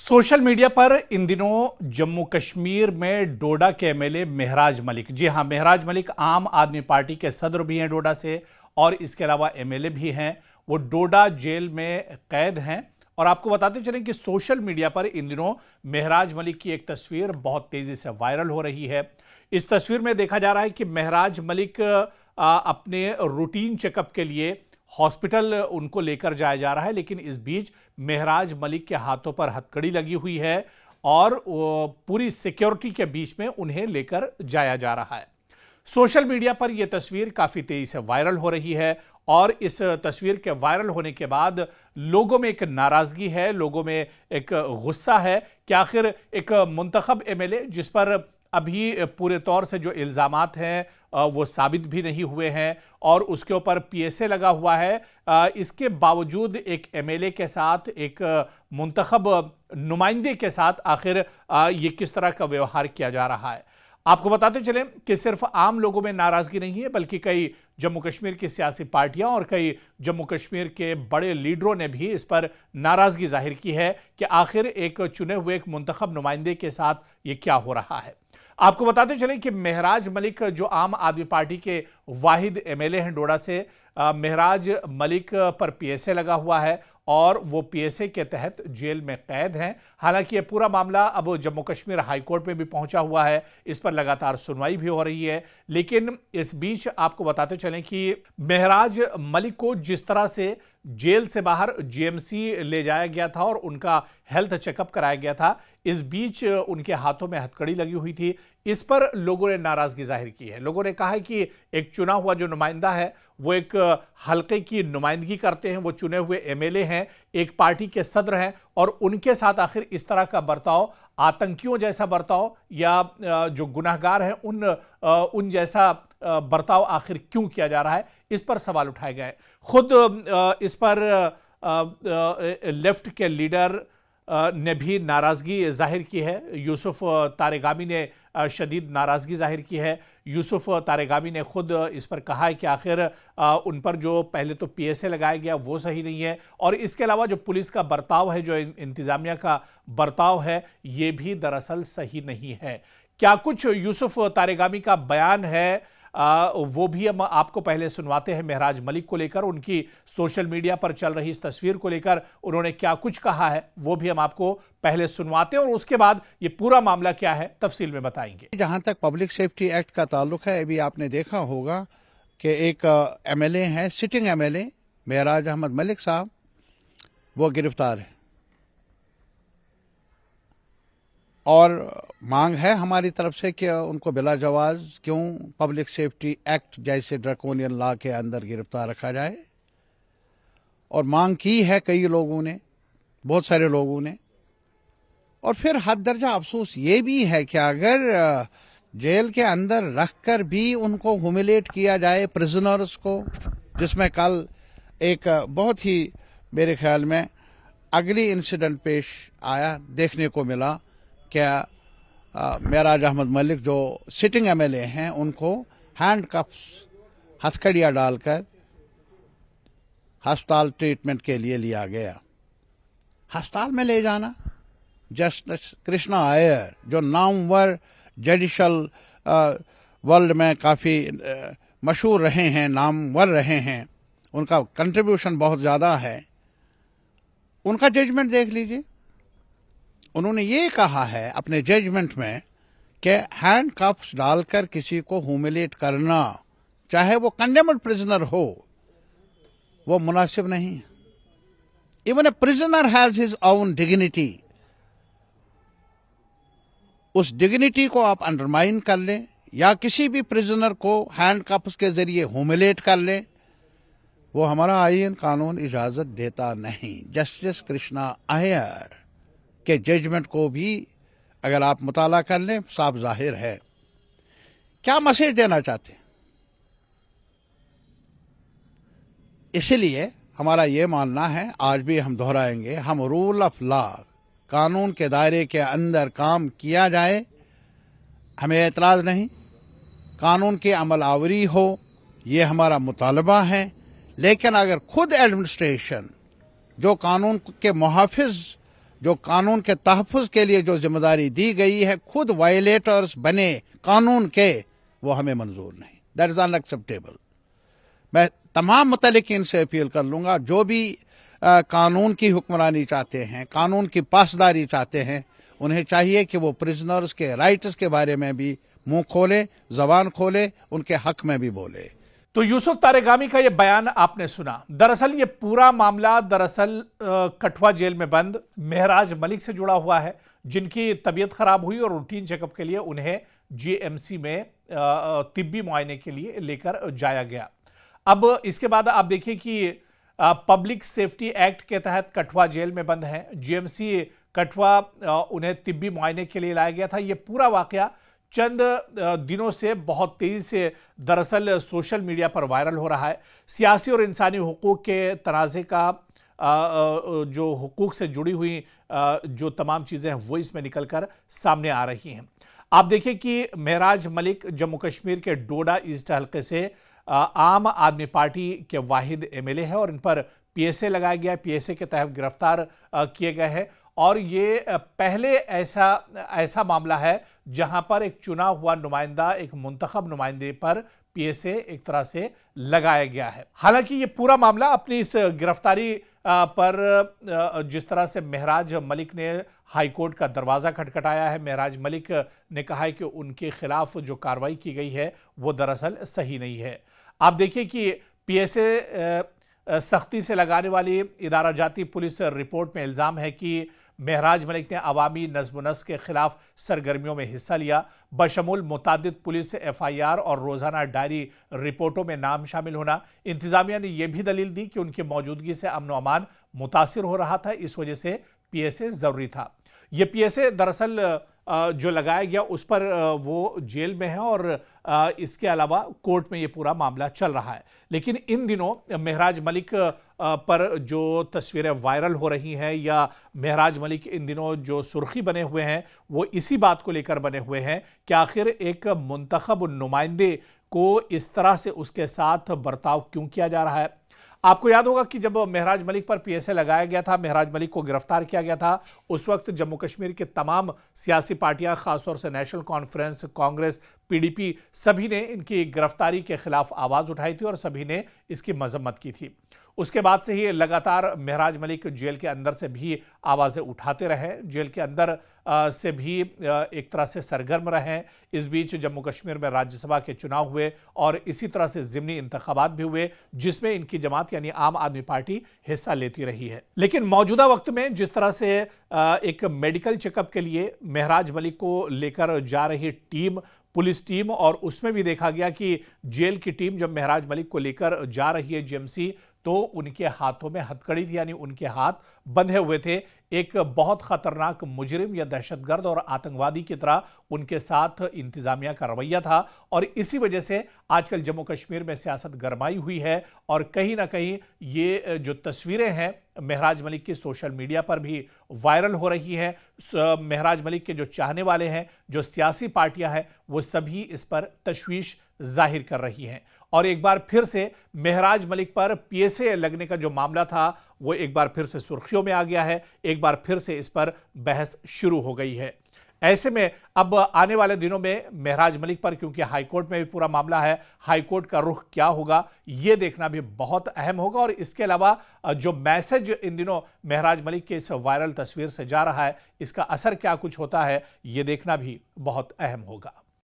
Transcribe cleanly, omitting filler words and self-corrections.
Social media पर इन दिनों जम्मू कश्मीर में डोडा के एमएलए महराज मलिक, जी हां, महराज मलिक आम आदमी पार्टी के सदर भी हैं डोडा से और इसके अलावा एमएलए भी हैं। वो डोडा जेल में कैद हैं और आपको बताते चलें कि सोशल मीडिया पर इन दिनों महराज मलिक की एक तस्वीर बहुत तेजी से वायरल हो रही है। इस तस्वीर में देखा जा रहा है कि महराज मलिक अपने रूटीन चेकअप के लिए हॉस्पिटल उनको लेकर जाया जा रहा है, लेकिन इस बीच महराज मलिक के हाथों पर हथकड़ी लगी हुई है और पूरी सिक्योरिटी के बीच में उन्हें लेकर जाया जा रहा है। सोशल मीडिया पर यह तस्वीर काफी तेजी से वायरल हो रही है और इस तस्वीर के वायरल होने के बाद लोगों में एक नाराजगी है, लोगों में एक गुस्सा है कि आखिर एक मुंतखब एमएलए जिस पर अभी पूरे तौर से जो इल्जामात हैं वो साबित भी नहीं हुए हैं और उसके ऊपर पीएसए लगा हुआ है, इसके बावजूद एक एमएलए के साथ, एक मुंतखब नुमाइंदे के साथ आखिर ये किस तरह का व्यवहार किया जा रहा है। आपको बताते चलें कि सिर्फ आम लोगों में नाराजगी नहीं है, बल्कि कई जम्मू कश्मीर की सियासी पार्टियां और कई जम्मू कश्मीर के बड़े लीडरों ने भी इस पर नाराजगी जाहिर की है कि आखिर एक चुने हुए एक मुंतखब नुमाइंदे के साथ ये क्या हो रहा है। आपको बताते चलें कि महराज मलिक जो आम आदमी पार्टी के वाहिद एमएलए हैं डोडा से, महराज मलिक पर पीएसए लगा हुआ है और वो पीएसए के तहत जेल में कैद हैं। हालांकि ये पूरा मामला अब जम्मू कश्मीर हाई कोर्ट में भी पहुंचा हुआ है, इस पर लगातार सुनवाई भी हो रही है। लेकिन इस बीच आपको बताते चलें कि महराज मलिक को जिस तरह से जेल से बाहर जीएमसी ले जाया गया था और उनका हेल्थ चेकअप कराया गया था, इस बीच उनके हाथों में हथकड़ी लगी हुई थी। इस पर लोगों ने नाराजगी जाहिर की है। लोगों ने कहा है कि एक चुना हुआ जो नुमाइंदा है वो एक हल्के की नुमाइंदगी करते हैं, वो चुने हुए एमएलए हैं, एक पार्टी के सदर हैं और उनके साथ आखिर इस तरह का बर्ताव, आतंकियों जैसा बर्ताव या जो गुनाहगार हैं उन जैसा बर्ताव आखिर क्यों किया जा रहा है, इस पर सवाल उठाए गए। खुद इस पर लेफ्ट के लीडर ने भी नाराजगी जाहिर की है। यूसुफ तारेगामी ने शदीद नाराजगी जाहिर की है। यूसुफ तारेगामी ने खुद इस पर कहा है कि आखिर उन पर जो पहले तो पीएसए लगाया गया वो सही नहीं है और इसके अलावा जो पुलिस का बर्ताव है, जो इंतजामिया का बर्ताव है, ये भी दरअसल सही नहीं है। क्या कुछ यूसुफ तारेगामी का बयान है वो भी हम आपको पहले सुनवाते हैं। महराज मलिक को लेकर, उनकी सोशल मीडिया पर चल रही इस तस्वीर को लेकर उन्होंने क्या कुछ कहा है वो भी हम आपको पहले सुनवाते हैं और उसके बाद ये पूरा मामला क्या है तफसील में बताएंगे। जहां तक पब्लिक सेफ्टी एक्ट का ताल्लुक है, अभी आपने देखा होगा कि एक एमएलए है, सिटिंग एमएलए महराज अहमद मलिक साहब, वो गिरफ्तार है और मांग है हमारी तरफ से कि उनको बिला जवाज क्यों पब्लिक सेफ्टी एक्ट जैसे ड्रैकोनियन लॉ के अंदर गिरफ्तार रखा जाए। और मांग की है कई लोगों ने, बहुत सारे लोगों ने। और फिर हद दर्जा अफसोस ये भी है कि अगर जेल के अंदर रखकर भी उनको ह्यूमिलेट किया जाए प्रिजनर्स को, जिसमें कल एक बहुत ही मेरे ख्याल में अगली इंसिडेंट पेश आया, देखने को मिला। क्या महराज अहमद मलिक जो सिटिंग एमएलए हैं उनको हैंडकफ्स, हथकड़ियां डालकर अस्पताल ट्रीटमेंट के लिए लिया गया। अस्पताल में ले जाना, जस्टिस कृष्णा अय्यर जो नामवर जुडिशल वर्ल्ड में काफी मशहूर रहे हैं, नामवर रहे हैं, उनका कंट्रीब्यूशन बहुत ज्यादा है, उनका जजमेंट देख लीजिए। उन्होंने ये कहा है अपने जजमेंट में कि हैंडकफ्स डालकर किसी को ह्यूमिलेट करना, चाहे वो कंडेम्ड प्रिजनर हो, वो मुनासिब नहीं है। Even a prisoner has his own dignity. उस डिग्निटी को आप अंडरमाइन कर लें या किसी भी प्रिजनर को हैंडकफ्स के जरिए ह्यूमिलेट कर लें, वो हमारा आईन कानून इजाजत देता नहीं। जस्टिस कृष्णा अय्यर के जजमेंट को भी अगर आप मुताला कर लें, साफ जाहिर है क्या मैसेज देना चाहते हैं। इसीलिए हमारा ये मानना है, आज भी हम दोहराएंगे, हम रूल ऑफ लॉ, कानून के दायरे के अंदर काम किया जाए, हमें एतराज नहीं। कानून की अमल आवरी हो, ये हमारा मुतालबा है। लेकिन अगर खुद एडमिनिस्ट्रेशन जो कानून के मुहाफिज जो कानून के तहफ़्फ़ुज़ के लिए जो जिम्मेदारी दी गई है, खुद वायलेटर्स बने कानून के, वो हमें मंजूर नहीं। That is unacceptable. मैं तमाम मुतल्लिकीन से अपील कर लूँगा, जो भी कानून की हुक्मरानी चाहते हैं, कानून की पासदारी चाहते हैं, उन्हें चाहिए कि वो प्रिजनर्स के राइट्स के बारे में भी मुंह खोले, जबान खोले, उनके हक में भी बोले। तो यूसुफ तारेगामी का ये बयान आपने सुना। दरअसल ये पूरा मामला कठुआ जेल में बंद महराज मलिक से जुड़ा हुआ है, जिनकी तबीयत खराब हुई और रूटीन चेकअप के लिए उन्हें जीएमसी में तिब्बी मुआयने के लिए लेकर जाया गया। अब इसके बाद आप देखिए कि पब्लिक सेफ्टी एक्ट के तहत कठुआ जेल में बंद है। जीएमसी कठुआ उन्हें तिब्बी मुआयने के लिए लाया गया था। ये पूरा वाकया चंद दिनों से बहुत तेजी से दरअसल सोशल मीडिया पर वायरल हो रहा है। सियासी और इंसानी हुकूक के तनाज़े का जो हुकूक से जुड़ी हुई जो तमाम चीज़ें हैं वो इसमें निकलकर सामने आ रही हैं। आप देखिए कि महराज मलिक जम्मू कश्मीर के डोडा ईस्ट हल्के से आम आदमी पार्टी के वाहिद एमएलए है और इन पर पीएसए लगाया गया है, पीएसए के तहत गिरफ्तार किए गए हैं। और ये पहले ऐसा मामला है जहां पर एक चुना हुआ नुमाइंदा, एक मुंतखब नुमाइंदे पर पीएसए एक तरह से लगाया गया है। हालांकि ये पूरा मामला अपनी इस गिरफ्तारी पर जिस तरह से महराज मलिक ने हाईकोर्ट का दरवाज़ा खटखटाया है, महराज मलिक ने कहा है कि उनके खिलाफ जो कार्रवाई की गई है वो दरअसल सही नहीं है। आप देखिए कि पीएसए सख्ती से लगाने वाली इदारा जाती पुलिस रिपोर्ट में इल्ज़ाम है कि महराज मलिक ने अवामी नज़्म-ओ-नस्क़ के खिलाफ सरगर्मियों में हिस्सा लिया, बशमूल मुतादिद पुलिस एफआईआर और रोज़ाना डायरी रिपोर्टों में नाम शामिल होना। इंतज़ामिया ने यह भी दलील दी कि उनकी मौजूदगी से अमन व अमान मुतासिर हो रहा था, इस वजह से पीएसए ज़रूरी था। ये पीएसए दरअसल जो लगाया गया उस पर वो जेल में है और इसके अलावा कोर्ट में ये पूरा मामला चल रहा है। लेकिन इन दिनों महराज मलिक पर जो तस्वीरें वायरल हो रही हैं या महराज मलिक इन दिनों जो सुर्खी बने हुए हैं वो इसी बात को लेकर बने हुए हैं कि आखिर एक मुंतखब नुमाइंदे को इस तरह से उसके साथ बर्ताव क्यों किया जा रहा है। आपको याद होगा कि जब महराज मलिक पर पीएसए लगाया गया था, महराज मलिक को गिरफ्तार किया गया था, उस वक्त जम्मू कश्मीर के तमाम सियासी पार्टियां, खासतौर से नेशनल कॉन्फ्रेंस, कांग्रेस, पीडीपी, सभी ने इनकी गिरफ्तारी के खिलाफ आवाज़ उठाई थी और सभी ने इसकी मजम्मत की थी। उसके बाद से ही लगातार महराज मलिक जेल के अंदर से भी आवाज़ें उठाते रहे, जेल के अंदर से भी एक तरह से सरगर्म रहे। इस बीच जम्मू कश्मीर में राज्यसभा के चुनाव हुए और इसी तरह से ज़िमनी इंतखाबात भी हुए जिसमें इनकी जमात यानी आम आदमी पार्टी हिस्सा लेती रही है। लेकिन मौजूदा वक्त में जिस तरह से एक मेडिकल चेकअप के लिए महराज मलिक को लेकर जा रही टीम, पुलिस टीम, और उसमें भी देखा गया कि जेल की टीम जब महराज मलिक को लेकर जा रही है जीएमसी तो उनके हाथों में हथकड़ी थी, यानी उनके हाथ बंधे हुए थे। एक बहुत खतरनाक मुजरिम या दहशतगर्द और आतंकवादी की तरह उनके साथ इंतजामिया का रवैया था और इसी वजह से आजकल जम्मू कश्मीर में सियासत गरमाई हुई है और कहीं ना कहीं ये जो तस्वीरें हैं महराज मलिक की सोशल मीडिया पर भी वायरल हो रही हैं। महराज मलिक के जो चाहने वाले हैं, जो सियासी पार्टियां हैं, वो सभी इस पर तशवीश जाहिर कर रही हैं और एक बार फिर से महराज मलिक पर पीएसए लगने का जो मामला था वो एक बार फिर से सुर्खियों में आ गया है। एक बार फिर से इस पर बहस शुरू हो गई है। ऐसे में अब आने वाले दिनों में महराज मलिक पर, क्योंकि हाईकोर्ट में भी पूरा मामला है, हाईकोर्ट का रुख क्या होगा ये देखना भी बहुत अहम होगा और इसके अलावा जो मैसेज इन दिनों महराज मलिक के इस वायरल तस्वीर से जा रहा है, इसका असर क्या कुछ होता है ये देखना भी बहुत अहम होगा।